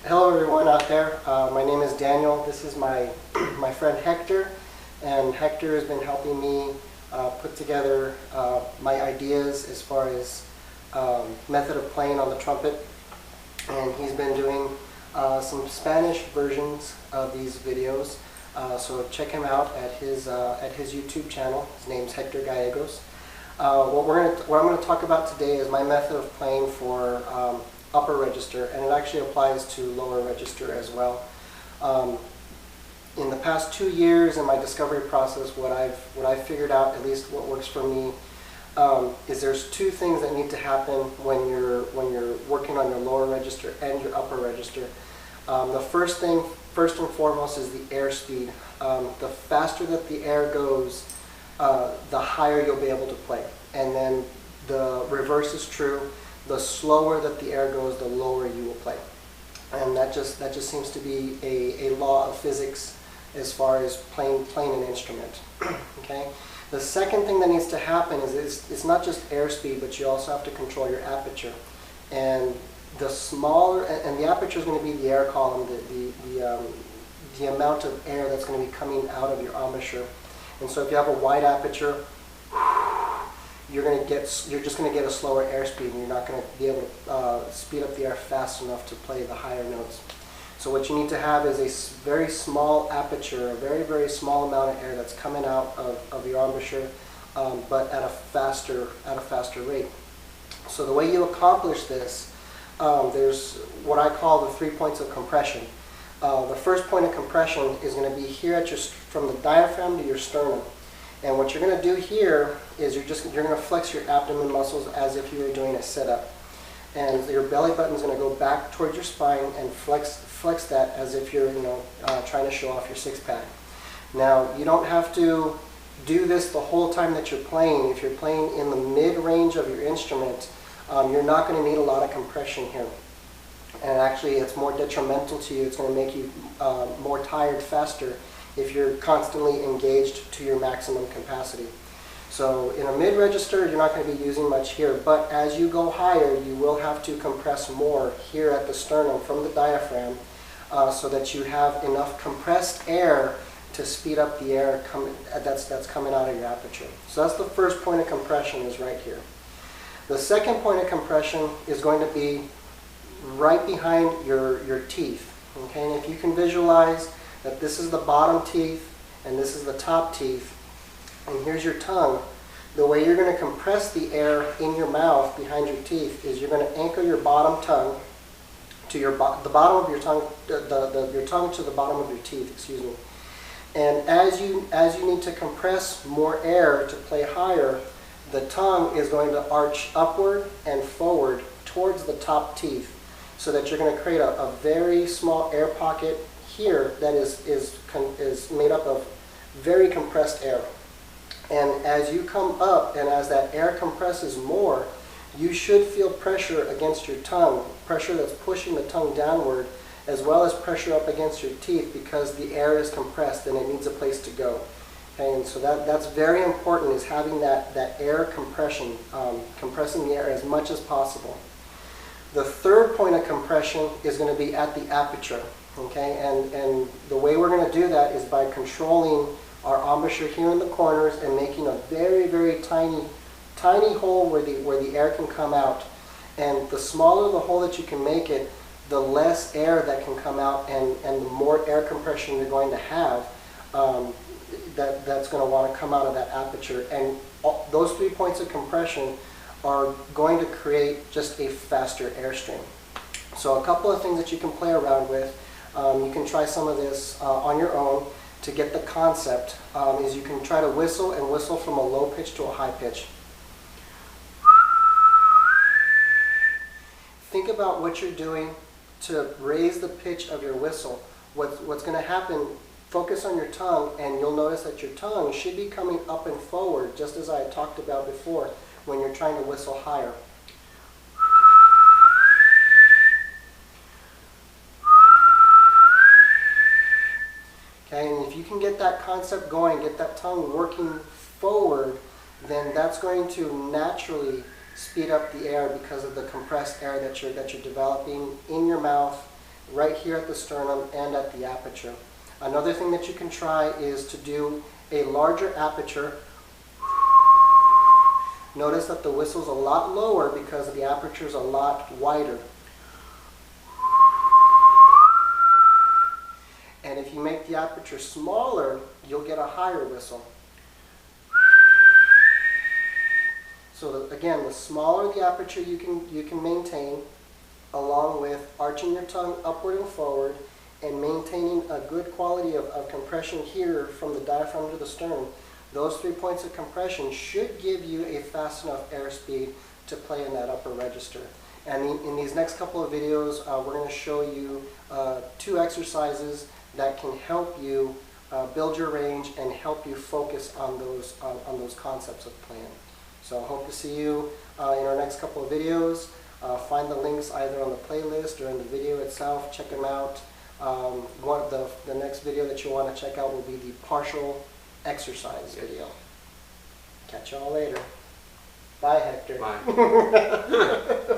Hello everyone out there. My name is Daniel. This is my friend Hector, and Hector has been helping me put together my ideas as far as method of playing on the trumpet, and he's been doing some Spanish versions of these videos. So check him out at his YouTube channel. His name's Hector Gallegos. What I'm going to talk about today is my method of playing for upper register, and it actually applies to lower register as well. In the past 2 years in my discovery process, what I've figured out, at least what works for me, is there's two things that need to happen when you're working on your lower register and your upper register. The first and foremost is the air speed. The faster that the air goes, the higher you'll be able to play. And then the reverse is true. The slower that the air goes, the lower you will play. And that just seems to be a law of physics as far as playing an instrument. Okay. The second thing that needs to happen is it's not just airspeed, but you also have to control your aperture. And the smaller, and the aperture is going to be the air column, the amount of air that's going to be coming out of your embouchure. And so if you have a wide aperture, you're just going to get a slower airspeed, and you're not going to be able to speed up the air fast enough to play the higher notes. So what you need to have is a very small aperture, a very, very small amount of air that's coming out of your embouchure, but at a faster rate. So the way you accomplish this, there's what I call the 3 points of compression. The first point of compression is going to be here at from the diaphragm to your sternum. And what you're going to do here is you're going to flex your abdomen muscles as if you were doing a sit-up. And your belly button is going to go back towards your spine and flex that as if you're trying to show off your six-pack. Now, you don't have to do this the whole time that you're playing. If you're playing in the mid-range of your instrument, you're not going to need a lot of compression here. And actually, it's more detrimental to you. It's going to make you more tired faster if you're constantly engaged to your maximum capacity. So in a mid-register, you're not going to be using much here, but as you go higher, you will have to compress more here at the sternum from the diaphragm so that you have enough compressed air to speed up the air that's coming out of your aperture. So that's the first point of compression, is right here. The second point of compression is going to be right behind your teeth. Okay, and if you can visualize that this is the bottom teeth and this is the top teeth, and here's your tongue, the way you're going to compress the air in your mouth behind your teeth is you're going to anchor your bottom tongue to the bottom of your tongue, your tongue to the bottom of your teeth, excuse me. And as you need to compress more air to play higher, the tongue is going to arch upward and forward towards the top teeth, so that you're going to create a very small air pocket here that is made up of very compressed air. And as you come up and as that air compresses more, you should feel pressure against your tongue, pressure that's pushing the tongue downward, as well as pressure up against your teeth, because the air is compressed and it needs a place to go. Okay, and so that's very important, is having that air compression, compressing the air as much as possible. The third point of compression is going to be at the aperture. Okay, and the way we're going to do that is by controlling our embouchure here in the corners and making a very, very tiny hole where the air can come out. And the smaller the hole that you can make it, the less air that can come out, and the more air compression you're going to have that's going to want to come out of that aperture. And those 3 points of compression are going to create just a faster airstream. So a couple of things that you can play around with. You can try some of this on your own to get the concept. Is you can try to whistle from a low pitch to a high pitch. Think about what you're doing to raise the pitch of your whistle. What's going to happen, focus on your tongue, and you'll notice that your tongue should be coming up and forward, just as I talked about before, when you're trying to whistle higher. Okay, and if you can get that concept going, get that tongue working forward, then that's going to naturally speed up the air because of the compressed air that you're developing in your mouth right here at the sternum and at the aperture. Another thing that you can try is to do a larger aperture. Notice that the whistle's a lot lower because the aperture's a lot wider. And if you make the aperture smaller, you'll get a higher whistle. So again, the smaller the aperture you can maintain, along with arching your tongue upward and forward and maintaining a good quality of compression here from the diaphragm to the sternum, those 3 points of compression should give you a fast enough airspeed to play in that upper register. And in these next couple of videos, we're going to show you 2 exercises that can help you build your range and help you focus on those concepts of playing. So I hope to see you in our next couple of videos. Find the links either on the playlist or in the video itself. Check them out. The next video that you want to check out will be the partial exercise video. Catch y'all later. Bye, Hector. Bye.